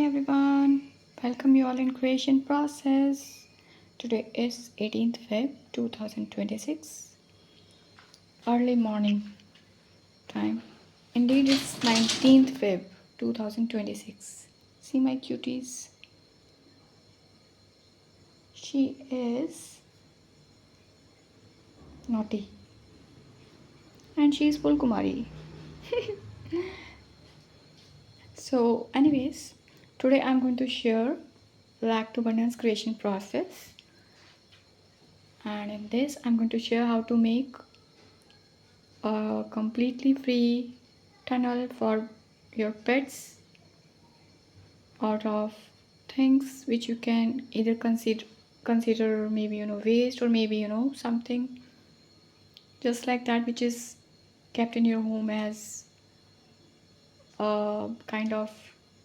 Hey everyone, welcome you all in creation process. Today is 18th Feb 2026, early morning time. Indeed, it's 19th Feb 2026. See my cuties. She is naughty and she is full Kumari. So, anyways, today I'm going to share Rack to Abundance creation process, and in this, I'm going to share how to make a completely free tunnel for your pets out of things which you can either consider maybe waste, or maybe something just like that which is kept in your home as a kind of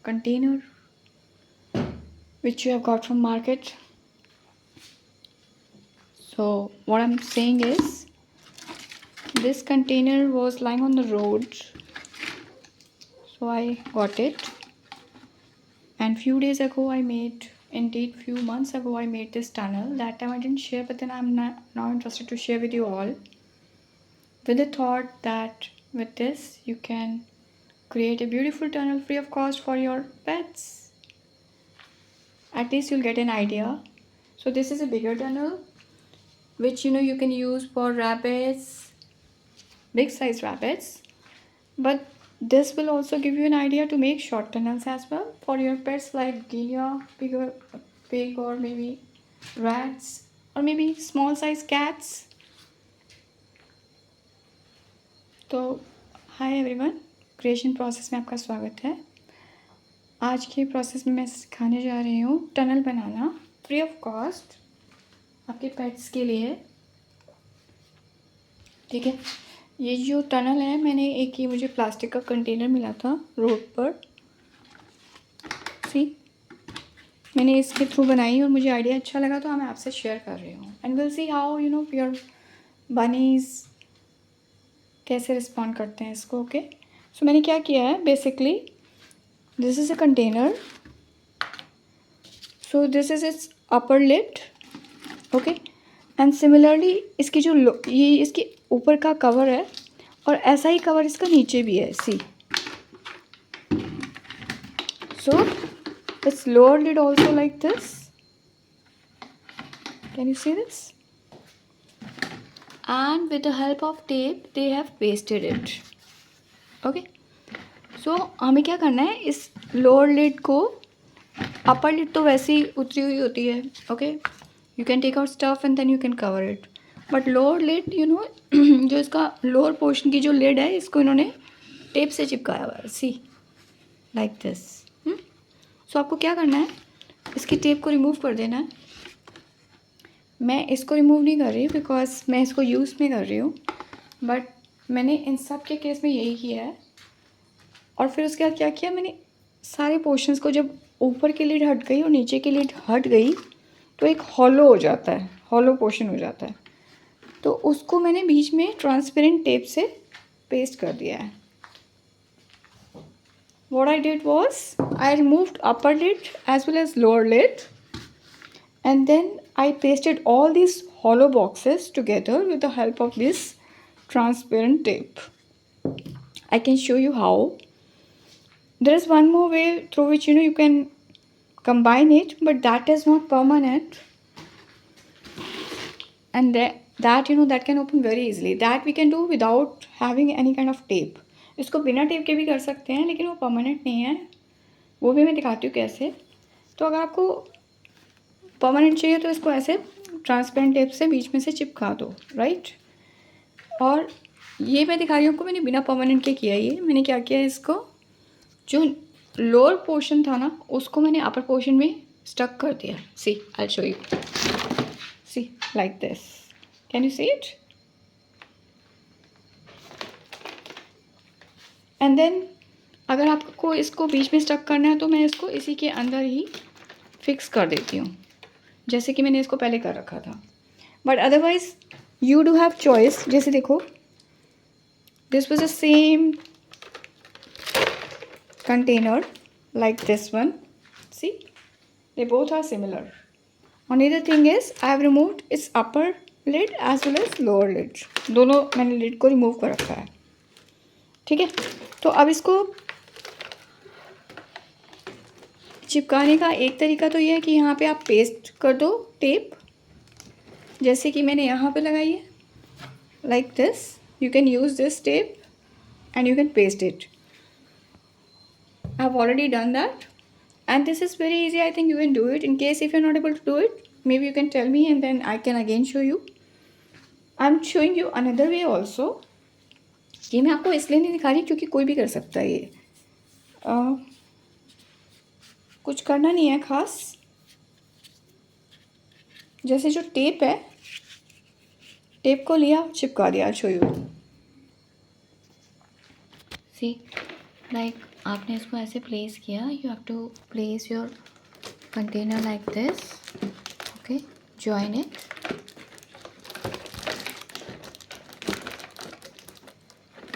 container which you have got from market. So what I'm saying is, this container was lying on the road, so I got it. And few days ago indeed few months ago I made this tunnel. That time I didn't share, but then I'm now interested to share with you all, with the thought that with this you can create a beautiful tunnel free of cost for your pets. At least you'll get an idea. So this is a bigger tunnel which you can use for rabbits, big size rabbits, but this will also give you an idea to make short tunnels as well for your pets like guinea pig, or maybe rats, or maybe small size cats. तो hi everyone, creation process में आपका स्वागत है। आज के process में मैं सिखाने जा रही हूँ tunnel banana free of cost आपके पेट्स के लिए। ठीक है, ये जो टनल है, मैंने एक ये मुझे प्लास्टिक का कंटेनर मिला था रोड पर। सी, मैंने इसके थ्रू बनाई और मुझे आइडिया अच्छा लगा तो मैं आपसे शेयर कर रही हूँ। And will see how your bunnies कैसे रिस्पॉन्ड करते हैं इसको। ओके, सो मैंने क्या किया है, basically this is a container, so this is it's upper lid. Okay, and similarly इसकी जो ये इसके ऊपर का कवर है, और ऐसा ही कवर इसका नीचे भी है। See, so it's lower lid also like this. Can you see this? And with the help of tape they have pasted it. Okay, so हमें क्या करना है, इस लोअर लिड को, अपर लिड तो वैसे ही उतरी हुई होती है। Okay, you can take out stuff and then you can cover it, but lower lid जो इसका लोअर पोर्शन की जो लिड है, इसको इन्होंने टेप से चिपकाया हुआ है। सी, लाइक दिस। सो आपको क्या करना है, इसकी टेप को रिमूव कर देना है। मैं इसको रिमूव नहीं कर रही बिकॉज मैं इसको यूज़ में कर रही हूँ, बट मैंने इन सब के केस में यही किया है। और फिर उसके बाद क्या किया, मैंने सारे पोर्शंस को, जब ऊपर की लीड हट गई और नीचे की लीड हट गई तो एक हॉलो हो जाता है, हॉलो पोर्शन हो जाता है, तो उसको मैंने बीच में ट्रांसपेरेंट टेप से पेस्ट कर दिया है। What I did was I removed upper lid as well as lower lid, and then I pasted all these hollow boxes together with the help of this transparent tape. I can show you how. There is one more way through which you can combine it, but that is not permanent, and that can open very easily. That we can do without having any kind of tape. इसको बिना tape के भी कर सकते हैं, लेकिन वो permanent नहीं है, वो भी मैं दिखाती हूँ कैसे। तो अगर आपको परमानेंट चाहिए तो इसको ऐसे ट्रांसपेरेंट टेप से बीच में से चिपका दो, राइट। और ये मैं दिखा रही हूँ आपको, मैंने बिना परमानेंट के किया। ये मैंने क्या किया, इसको जो लोअर पोर्शन था ना, उसको मैंने अपर पोर्शन में स्टक कर दिया। See, I show you. See, like this. Can you see it? And then अगर आपको इसको बीच में स्टक करना है तो मैं इसको इसी के अंदर ही फिक्स कर देती हूँ, जैसे कि मैंने इसको पहले कर रखा था। But otherwise you do have choice. जैसे देखो, this was the same container like this one, See, they both are similar. Only the thing is I have removed its upper lid as well as lower lid. दोनों मैंने lid को remove कर रखा है. ठीक है, तो अब इसको चिपकाने का एक तरीका तो ये है कि यहाँ पे आप पेस्ट कर दो टेप, जैसे कि मैंने यहाँ पे लगाई है. Like this, you can use this tape and you can paste it. I have already done that, and this is very easy. I think you can do it. In case if you're not able to do it, maybe you can tell me and then I can again show you. I'm showing you another way also. ये मैं आपको इसलिए नहीं दिखा रही क्योंकि कोई भी कर सकता है ये. कुछ करना नहीं है खास, जैसे जो टेप है, टेप को लिया चिपका दिया. Show you. सी, लाइक आपने इसको ऐसे प्लेस किया. You have to place your container like this. Okay, join it.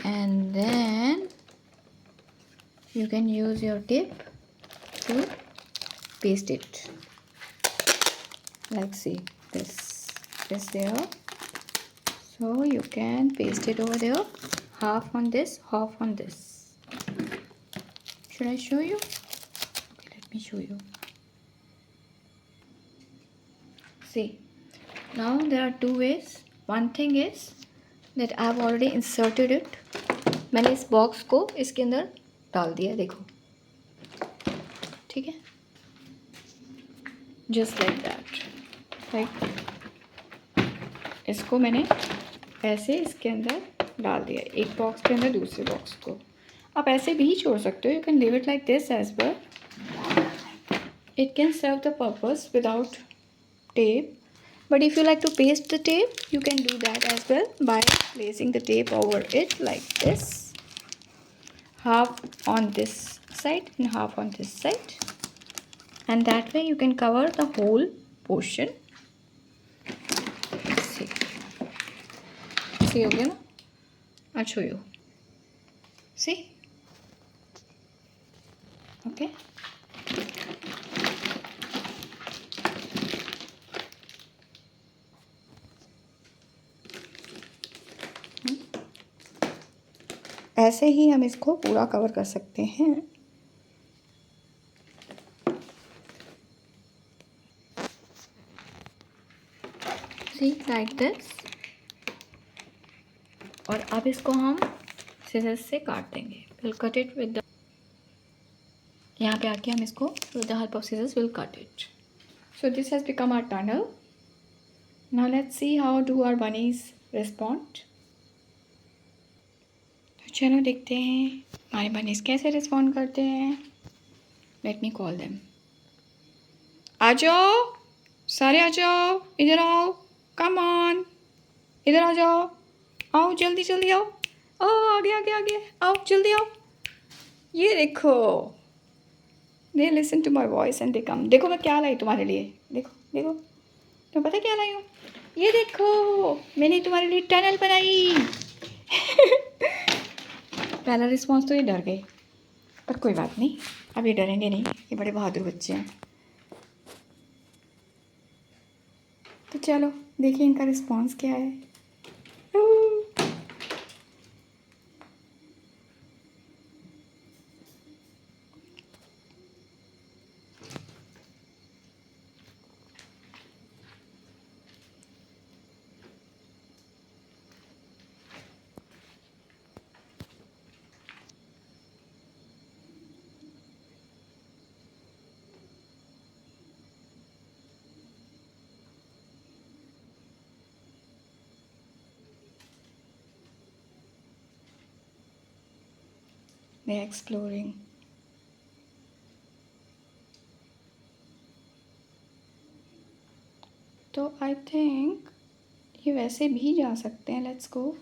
And then you can use your tip to paste it. Like see this there. So you can paste it over there. Half on this, half on this. Should I show you? Okay, let me show you. See, now there are two ways. One thing is that I have already inserted it. मैंने इस box को इसके अंदर डाल दिया, देखो. ठीक है, जस्ट लाइक दैट. लाइक इसको मैंने ऐसे इसके अंदर डाल दिया, एक बॉक्स के अंदर दूसरे बॉक्स को. आप ऐसे भी छोड़ सकते हो. You can leave it like this as well. It can serve the purpose without tape. But if you like to paste the tape, you can do that as well by placing the tape over it like this. Half on this side and half on this side. And that way you can cover the whole portion. See. See again? I'll show you. See? Okay. ऐसे ही हम इसको पूरा cover कर सकते हैं. See, like this. और अब इसको हम सीजर्स से काट देंगे. We'll cut it with the. यहाँ पे आके हम इसको with the help of scissors will cut it. So this has become our tunnel. Now let's see how do our bunnies respond. चलो देखते हैं हमारे बनीज कैसे रिस्पॉन्ड करते हैं. Let me call them. आ जाओ सारे, आ जाओ, इधर आओ. कम ऑन, इधर आ जाओ. आओ जल्दी जल्दी आओ. ओ आगे आगे आगे आओ, जल्दी आओ. ये देखो, they listen to my voice and they come. देखो मैं क्या लाई तुम्हारे लिए. देखो देखो, तुम्हें पता क्या लाई हूँ. ये देखो, मैंने तुम्हारे लिए टनल बनाई. पहला रिस्पॉन्स तो ये डर गए, पर कोई बात नहीं, अब ये डरेंगे नहीं. ये बड़े बहादुर बच्चे हैं. तो चलो देखिए इनका रिस्पॉन्स क्या है. They're exploring. तो आई थिंक ये वैसे भी जा सकते हैं. Let's go.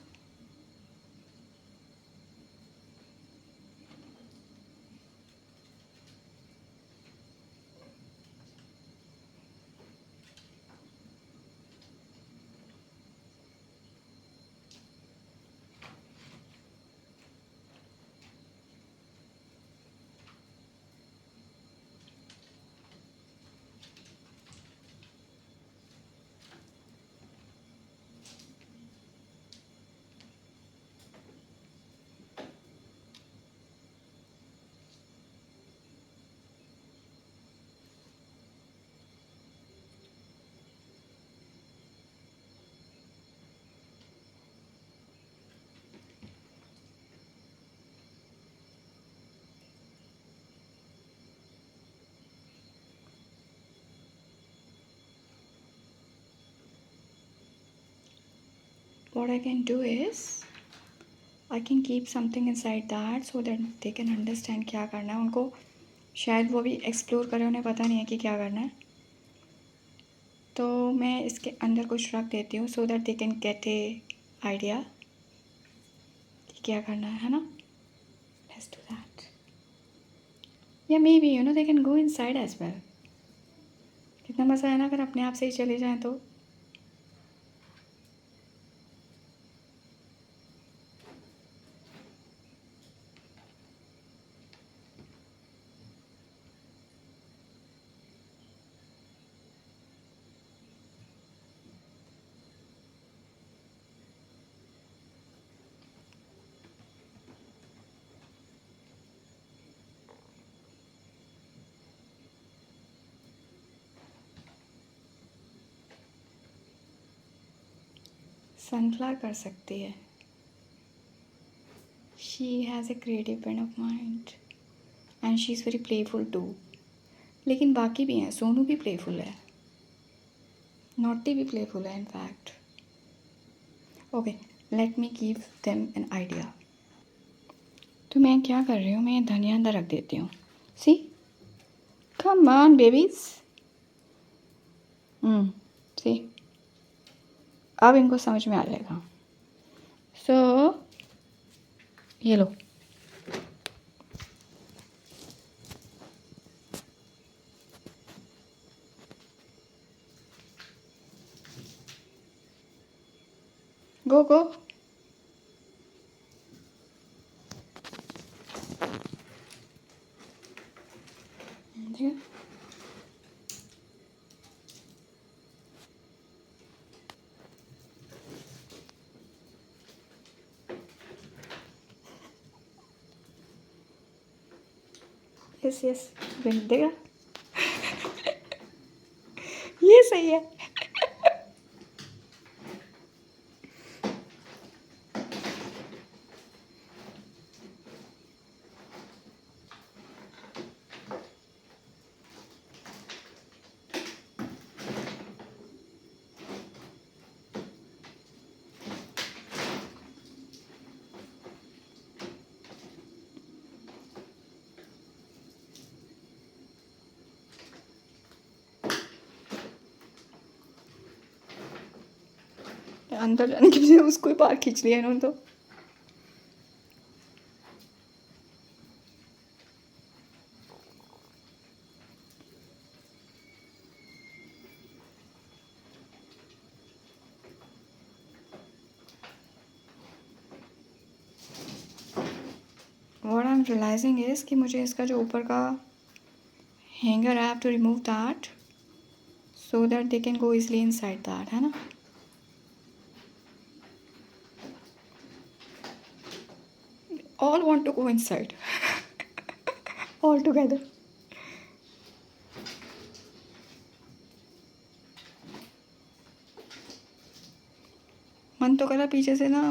what I can do is I can keep something inside that so that they can understand क्या करना है उनको, शायद वो भी एक्सप्लोर करें, उन्हें पता नहीं है कि क्या करना है, तो मैं इसके अंदर कुछ रख देती हूँ so that they can get a idea कि क्या करना है ना. Let's do that. या maybe they can go inside as well. कितना मज़ा है ना अगर अपने आप से ही चले जाएं तो. सनफ्लावर कर सकती है. She has a creative bent of mind and she is very playful too. लेकिन बाकी भी हैं, सोनू भी प्लेफुल है, नॉटी भी प्लेफुल है in fact. Okay, let me give them an idea. तो मैं क्या कर रही हूँ, मैं धनिया अंदर रख देती हूँ. सी, कम ऑन बेबीज. सी, अब इनको समझ में आ जाएगा. सो ये लो. गो गो. ठीक है. यस यस, बन देगा. ये सही है. अंदर जाने के लिए उसको ही बाहर खींच लिया इन्होंने तो. What I am realising is कि मुझे इसका जो ऊपर का hanger I have to remove that so that they can go easily inside that, है ना. All want to go inside all together. मन तो करा पीछे से ना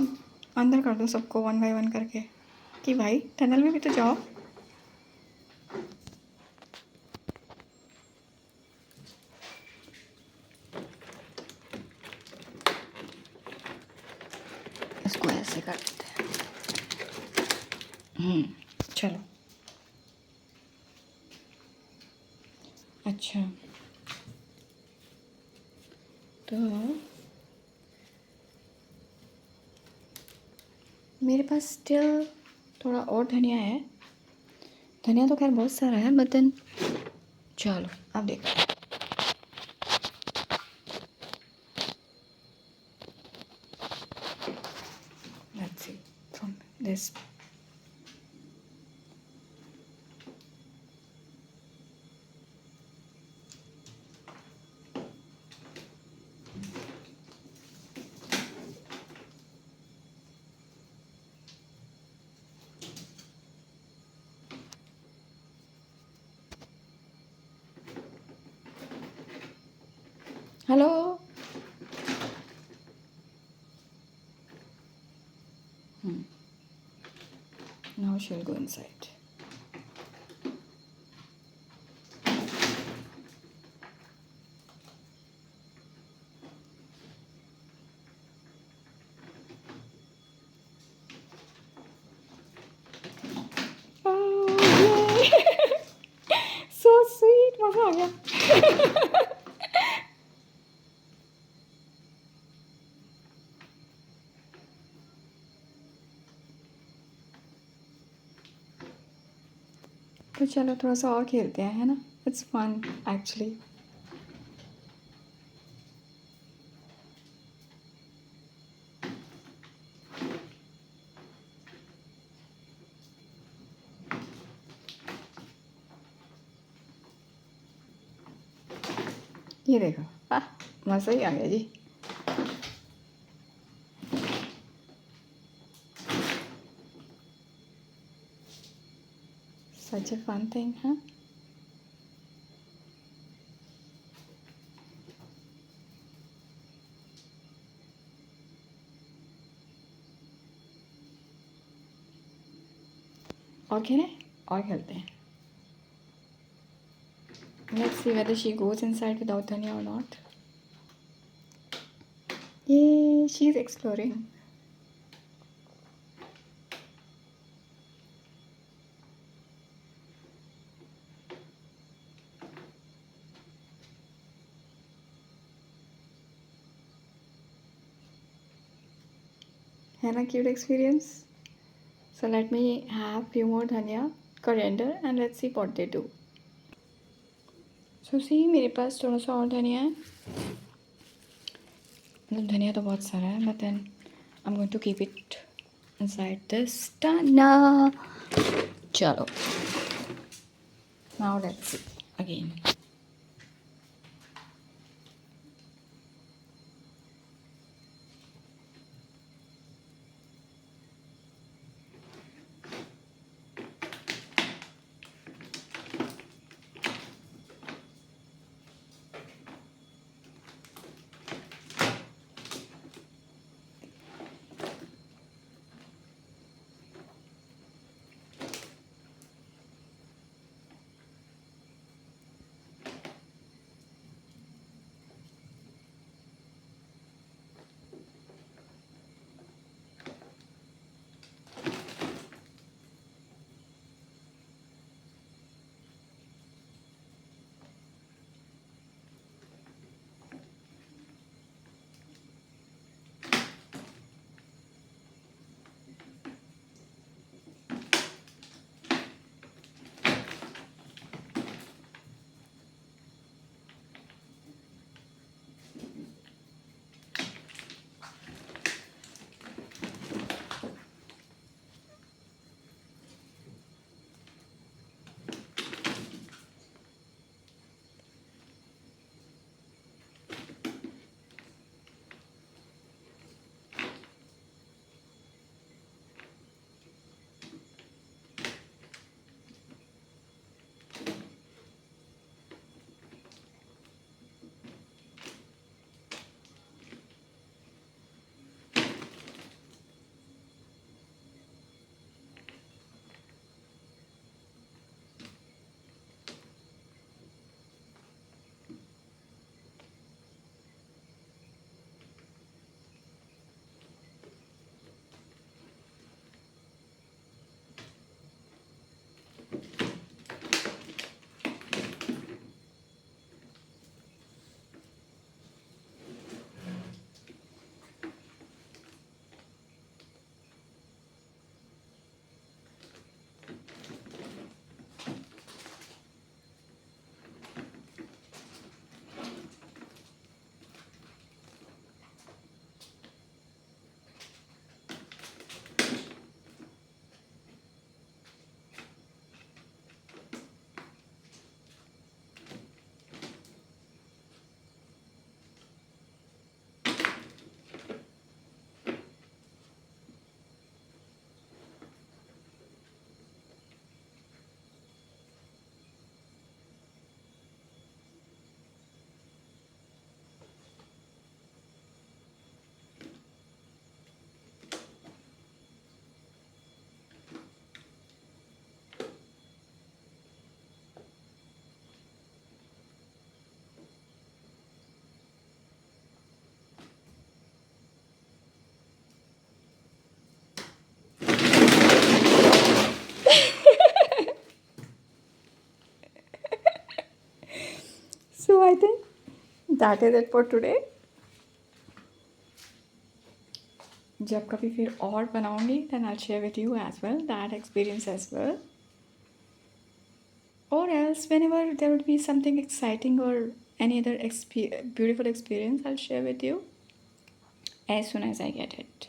अंदर कर दो सबको 1 बाय 1 करके कि भाई टनल में भी तो जाओ. इसको ऐसे कर देते हैं. चलो. अच्छा, तो मेरे पास स्टिल थोड़ा और धनिया है. धनिया तो खैर बहुत सारा है बट देन चलो अब देखो. Let's see from this. Hello. Now she'll go inside. मज़ा आ गया। तो चलो थोड़ा सा और खेलते हैं, है ना? It's fun actually. ये देखो, मज़ा ही आ गया जी। सच ए फन थिंग, हाँ। और खेलें? और खेलते हैं। Let's see whether she goes inside without Dhanya or not. Yay, she's exploring. है ना cute experience? So let me have few more dhania, coriander and let's see what they do. So see, मेरे पास थोड़ा सा और धनिया है। मतलब धनिया तो बहुत सारा है, but then I'm going to keep it inside this tana. चलो, now let's see again. So I think that is it for today. जब कभी फिर और बनाऊंगी then I'll share with you as well that experience as well. Or else whenever there would be something exciting or any other beautiful experience, I'll share with you as soon as I get it.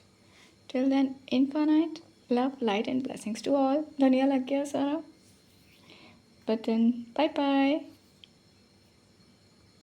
Till then, infinite love, light and blessings to all. धनिया लग गया सारा. But then, bye bye.